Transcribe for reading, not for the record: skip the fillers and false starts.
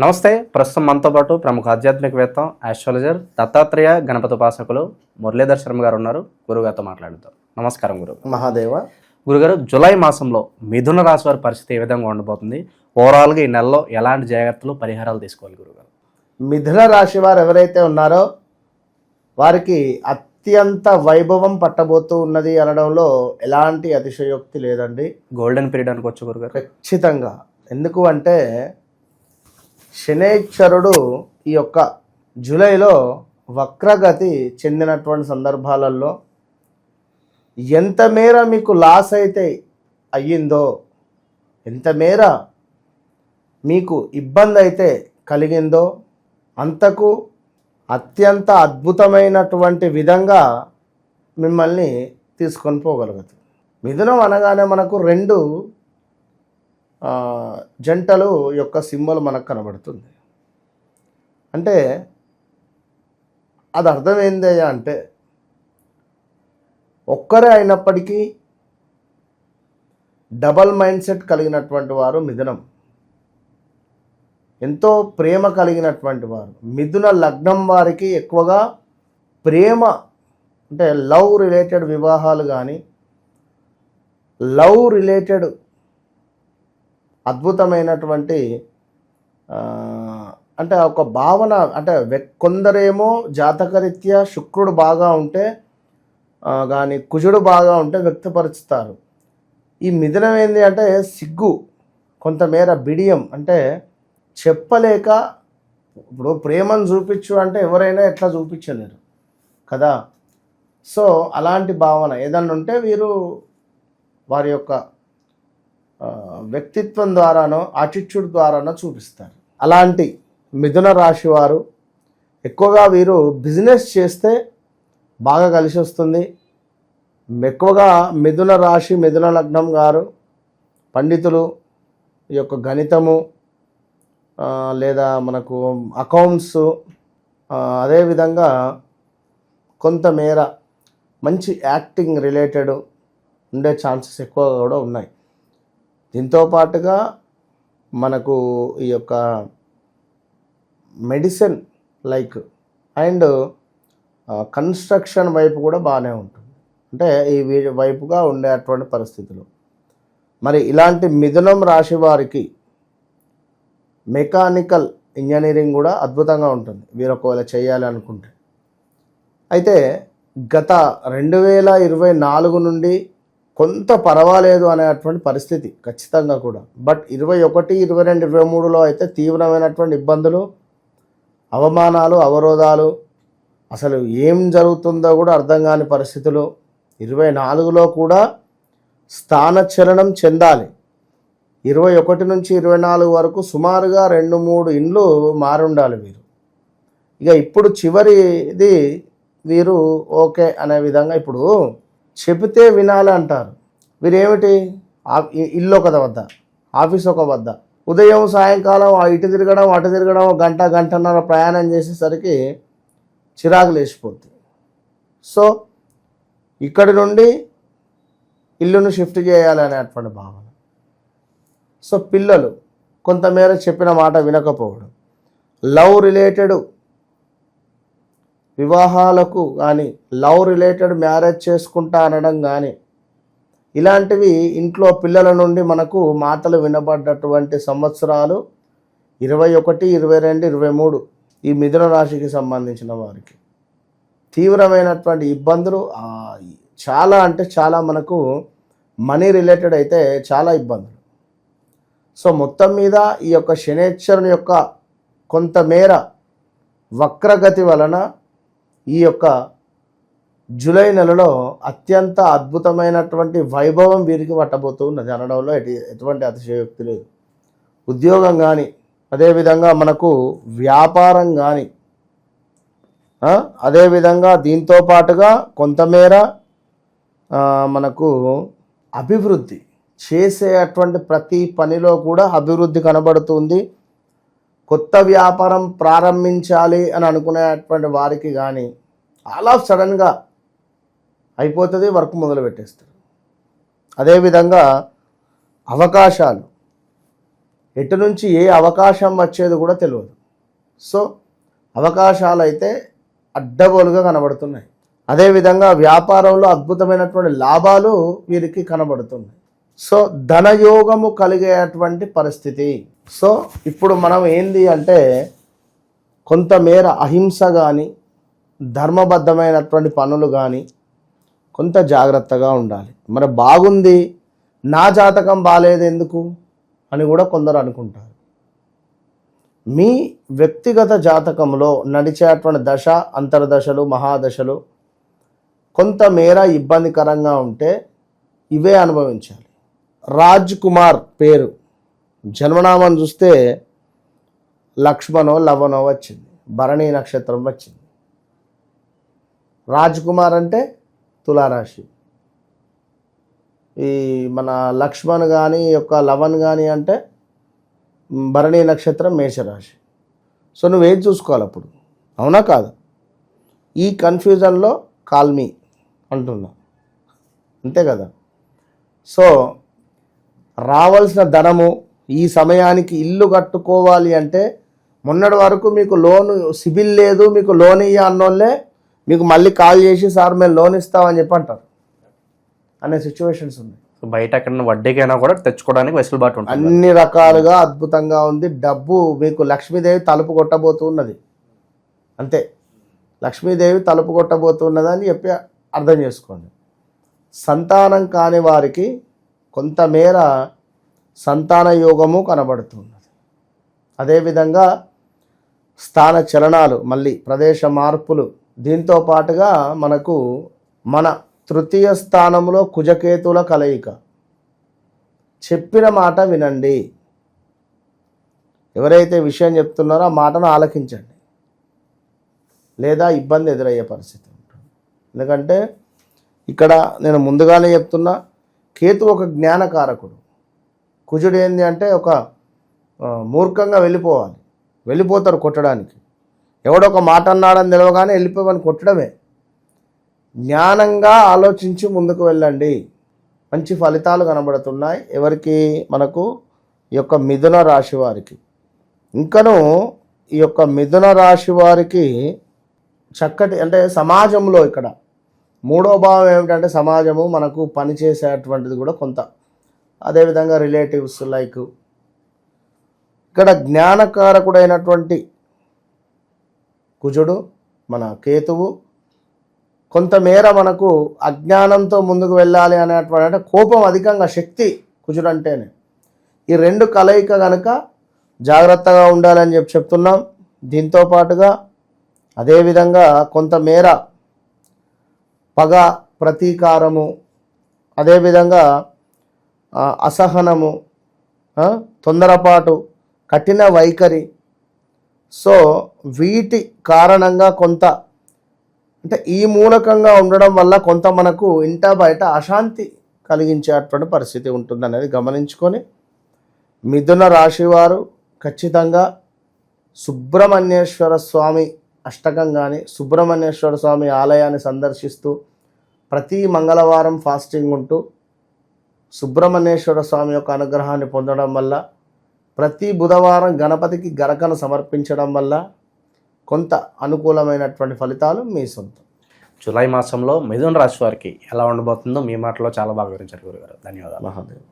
నమస్తే. ప్రస్తుతం మనతో పాటు ప్రముఖ ఆధ్యాత్మికవేత్త, ఆస్ట్రాలజర్, దత్తాత్రేయ గణపతి ఉపాసకులు మురళీధర్ శర్మ గారు ఉన్నారు. గురుగారితో మాట్లాడుతాం. నమస్కారం గురువు. మహాదేవ. గురుగారు, జూలై మాసంలో మిథున రాశి వారి పరిస్థితి ఏ విధంగా ఉండబోతుంది? ఓవరాల్గా ఈ నెలలో ఎలాంటి జాగ్రత్తలు, పరిహారాలు తీసుకోవాలి గురుగారు? మిథున రాశి వారు ఎవరైతే ఉన్నారో వారికి అత్యంత వైభవం పట్టబోతూ ఉన్నది అనడంలో ఎలాంటి అతిశయోక్తి లేదండి. గోల్డెన్ పీరియడ్ అనుకోవచ్చు గురుగారు? ఖచ్చితంగా. ఎందుకు అంటే శనైశ్వరుడు ఈ యొక్క జూలైలో వక్రగతి చెందినటువంటి సందర్భాలలో ఎంత మేర మీకు లాస్ అయితే అయ్యిందో, ఎంత మేర మీకు ఇబ్బంది అయితే కలిగిందో అంతకు అత్యంత అద్భుతమైనటువంటి విధంగా మిమ్మల్ని తీసుకొని పోగలుగుతుంది. మిథునం అనగానే మనకు రెండు జంటలు యొక్క సింబల్ మనకు కనబడుతుంది. అంటే అది అర్థం ఏందయ్యా అంటే, ఒక్కరే అయినప్పటికీ డబల్ మైండ్ సెట్ కలిగినటువంటి వారు మిథునం. ఎంతో ప్రేమ కలిగినటువంటి వారు. మిథున లగ్నం వారికి ఎక్కువగా ప్రేమ అంటే లవ్ రిలేటెడ్ వివాహాలు కానీ, లవ్ రిలేటెడ్ అద్భుతమైనటువంటి అంటే ఒక భావన, అంటే కొందరేమో జాతకరీత్యా శుక్రుడు బాగా ఉంటే కానీ కుజుడు బాగా ఉంటే వ్యక్తపరుస్తారు. ఈ మిథునం ఏంది అంటే సిగ్గు, కొంతమేర బిడియం, అంటే చెప్పలేక. ఇప్పుడు ప్రేమను చూపించు అంటే ఎవరైనా ఎట్లా చూపించలేరు కదా. సో అలాంటి భావన ఏదన్నా ఉంటే వీరు వారి యొక్క వ్యక్తిత్వం ద్వారానో యాటిట్యూడ్ ద్వారానో చూపిస్తారు. అలాంటి మిథున రాశి వారు ఎక్కువగా వీరు బిజినెస్ చేస్తే బాగా కలిసి వస్తుంది. ఎక్కువగా మిథున రాశి, మిథున లగ్నం గారు పండితులు, ఈ యొక్క గణితము లేదా మనకు అకౌంట్స్, అదేవిధంగా కొంతమేర మంచి యాక్టింగ్ రిలేటెడ్ ఉండే ఛాన్సెస్ ఎక్కువగా కూడా ఉన్నాయి. దీంతో పాటుగా మనకు ఈ యొక్క మెడిసిన్ లైక్ అండ్ కన్స్ట్రక్షన్ వైపు కూడా బాగానే ఉంటుంది. అంటే ఈ వైపుగా ఉండేటువంటి పరిస్థితులు. మరి ఇలాంటి మిథునం రాశి వారికి మెకానికల్ ఇంజనీరింగ్ కూడా అద్భుతంగా ఉంటుంది వీరు ఒకవేళ చేయాలి అనుకుంటే. అయితే గత 2024 నుండి కొంత పర్వాలేదు అనేటువంటి పరిస్థితి ఖచ్చితంగా కూడా. బట్ 21, 22, 23లో అయితే తీవ్రమైనటువంటి ఇబ్బందులు, అవమానాలు, అవరోధాలు, అసలు ఏం జరుగుతుందో కూడా అర్థం కాని పరిస్థితులు. 24లో కూడా స్థానచలనం చెందాలి. 21 నుంచి 24 వరకు సుమారుగా 2-3 ఇండ్లు మారుండాలి వీరు. ఇక ఇప్పుడు చివరిది వీరు ఓకే అనే విధంగా ఇప్పుడు చెబితే వినాలి అంటారు. వీరేమిటి, ఇల్లు ఒక వద్ద, ఆఫీస్ ఒక వద్ద, ఉదయం సాయంకాలం ఇటు తిరగడం అటు తిరగడం, గంటన్నర ప్రయాణం చేసేసరికి చిరాకు లేచిపోతుంది. సో ఇక్కడి నుండి ఇల్లును షిఫ్ట్ చేయాలి అనేటువంటి భావన. సో పిల్లలు కొంతమేర చెప్పిన మాట వినకపోవడం, లవ్ రిలేటెడ్ వివాహాలకు కానీ, లవ్ రిలేటెడ్ మ్యారేజ్ చేసుకుంటా అనడం కానీ, ఇలాంటివి ఇంట్లో పిల్లల నుండి మనకు మాటలు వినబడ్డటువంటి సంవత్సరాలు 21, 22, 23 ఈ మిథున రాశికి సంబంధించిన వారికి తీవ్రమైనటువంటి ఇబ్బందులు. చాలా అంటే చాలా మనకు మనీ రిలేటెడ్ అయితే చాలా ఇబ్బందులు. సో మొత్తం మీద ఈ యొక్క శనైశ్వరుని యొక్క కొంతమేర వక్రగతి వలన ఈ యొక్క జూలై నెలలో అత్యంత అద్భుతమైనటువంటి వైభవం వీరికి పట్టబోతున్నది అనడంలో ఎటువంటి అతిశయోక్తి లేదు. ఉద్యోగం కానీ, అదేవిధంగా మనకు వ్యాపారం కానీ, అదేవిధంగా దీంతో పాటుగా కొంతమేర మనకు అభివృద్ధి చేసేటువంటి ప్రతి పనిలో కూడా అభివృద్ధి కనబడుతుంది. కొత్త వ్యాపారం ప్రారంభించాలి అని అనుకునేటువంటి వారికి కానీ ఆల్ ఆఫ్ సడన్గా అయిపోతుంది, వర్క్ మొదలు పెట్టేస్తారు. అదేవిధంగా అవకాశాలు ఎటు నుంచి ఏ అవకాశం వచ్చేది కూడా తెలియదు. సో అవకాశాలు అయితే అడ్డగోలుగా కనబడుతున్నాయి. అదేవిధంగా వ్యాపారంలో అద్భుతమైనటువంటి లాభాలు వీరికి కనబడుతున్నాయి. సో ధనయోగము కలిగేటువంటి పరిస్థితి. సో ఇప్పుడు మనం ఏంది అంటే కొంతమేర అహింస కానీ ధర్మబద్ధమైనటువంటి పనులు కానీ కొంత జాగ్రత్తగా ఉండాలి. మరి బాగుంది, నా జాతకం బాలేదు ఎందుకు అని కూడా కొందరు అనుకుంటారు. మీ వ్యక్తిగత జాతకంలో నడిచేటువంటి దశ, అంతర్దశలు, మహాదశలు కొంతమేర ఇబ్బందికరంగా ఉంటే ఇవే అనుభవించాలి. రాజ్ కుమార్ పేరు జన్మనామం చూస్తే లక్ష్మణో లవనో వచ్చింది, భరణి నక్షత్రం వచ్చింది. రాజ్ కుమార్ అంటే తులారాశి, ఈ మన లక్ష్మణ్ కానీ యొక్క లవన్ కానీ అంటే భరణి నక్షత్రం మేషరాశి. సో నువ్వేం చూసుకోవాలి అప్పుడు, అవునా కాదు? ఈ కన్ఫ్యూజన్లో కాల్మీ అంటున్నా, అంతే కదా. సో రావాల్సిన ధనము ఈ సమయానికి ఇల్లు కట్టుకోవాలి అంటే మొన్నటి వరకు మీకు లోన్ సిబిల్ లేదు, మీకు లోన్ ఇయ్య అన్నోళ్ళే మీకు మళ్ళీ కాల్ చేసి సార్ మేము లోన్ ఇస్తామని చెప్పి అంటారు అనే సిచ్యువేషన్స్ ఉన్నాయి. సో బయట ఎక్కడ వడ్డీకైనా కూడా తెచ్చుకోవడానికి వెసులుబాటు ఉంటుంది. అన్ని రకాలుగా అద్భుతంగా ఉంది. డబ్బు మీకు లక్ష్మీదేవి తలుపు కొట్టబోతున్నది, అంతే. లక్ష్మీదేవి తలుపు కొట్టబోతున్నది అని చెప్పి అర్థం చేసుకోండి. సంతానం కాని వారికి కొంతమేర సంతాన యోగము కనబడుతున్నది. అదేవిధంగా స్థాన చలనాలు, మళ్ళీ ప్రదేశ మార్పులు, దీంతో పాటుగా మనకు మన తృతీయ స్థానంలో కుజకేతుల కలయిక. చెప్పిన మాట వినండి. ఎవరైతే విషయం చెప్తున్నారో ఆ మాటను ఆలకించండి, లేదా ఇబ్బంది ఎదురయ్యే పరిస్థితి ఉంటుంది. ఎందుకంటే ఇక్కడ నేను ముందుగానే చెప్తున్నా, కేతు ఒక జ్ఞానకారకుడు. కుజుడు ఏంది అంటే ఒక మూర్ఖంగా వెళ్ళిపోతారు కొట్టడానికి. ఎవడొక మాట అన్నాడని తెలియగానే వెళ్ళిపోమని కొట్టడమే. జ్ఞానంగా ఆలోచించి ముందుకు వెళ్ళండి, మంచి ఫలితాలు కనబడుతున్నాయి. ఎవరికి? మనకు ఈ యొక్క మిథున రాశి వారికి. ఇంకను ఈ యొక్క మిథున రాశి వారికి చక్కటి అంటే సమాజంలో ఇక్కడ మూడో భావం ఏమిటంటే సమాజము, మనకు పనిచేసేటువంటిది కూడా కొంత. అదేవిధంగా రిలేటివ్స్ లైక్ ఇక్కడ జ్ఞానకారకుడైనటువంటి కుజుడు, మన కేతువు కొంతమేర మనకు అజ్ఞానంతో ముందుకు వెళ్ళాలి అనేటువంటి అంటే కోపం అధికంగా, శక్తి కుజుడు అంటేనే. ఈ రెండు కలయిక కనుక జాగ్రత్తగా ఉండాలని చెప్తున్నాం. దీంతో పాటుగా అదేవిధంగా కొంతమేర పగ, ప్రతీకారము, అదేవిధంగా అసహనము, తొందరపాటు, కఠిన వైఖరి. సో వీటి కారణంగా కొంత అంటే ఈ మూలకంగా ఉండడం వల్ల కొంత మనకు ఇంట బయట అశాంతి కలిగించేటువంటి పరిస్థితి ఉంటుందనేది గమనించుకొని మిథున రాశివారు ఖచ్చితంగా సుబ్రహ్మణ్యేశ్వర స్వామి అష్టకం కానీ సుబ్రహ్మణ్యేశ్వర స్వామి ఆలయాన్ని సందర్శిస్తూ ప్రతి మంగళవారం ఫాస్టింగ్ ఉంటూ సుబ్రహ్మణ్యేశ్వర స్వామి యొక్క అనుగ్రహాన్ని పొందడం వల్ల, ప్రతి బుధవారం గణపతికి గరకను సమర్పించడం వల్ల కొంత అనుకూలమైనటువంటి ఫలితాలు మీ సొంతం. జూలై మాసంలో మిథున రాశి వారికి ఎలా ఉండబోతుందో మీ మాటలో చాలా బాగా వివరించారు గురుగారు. ధన్యవాదాలు. మహాదేవ్.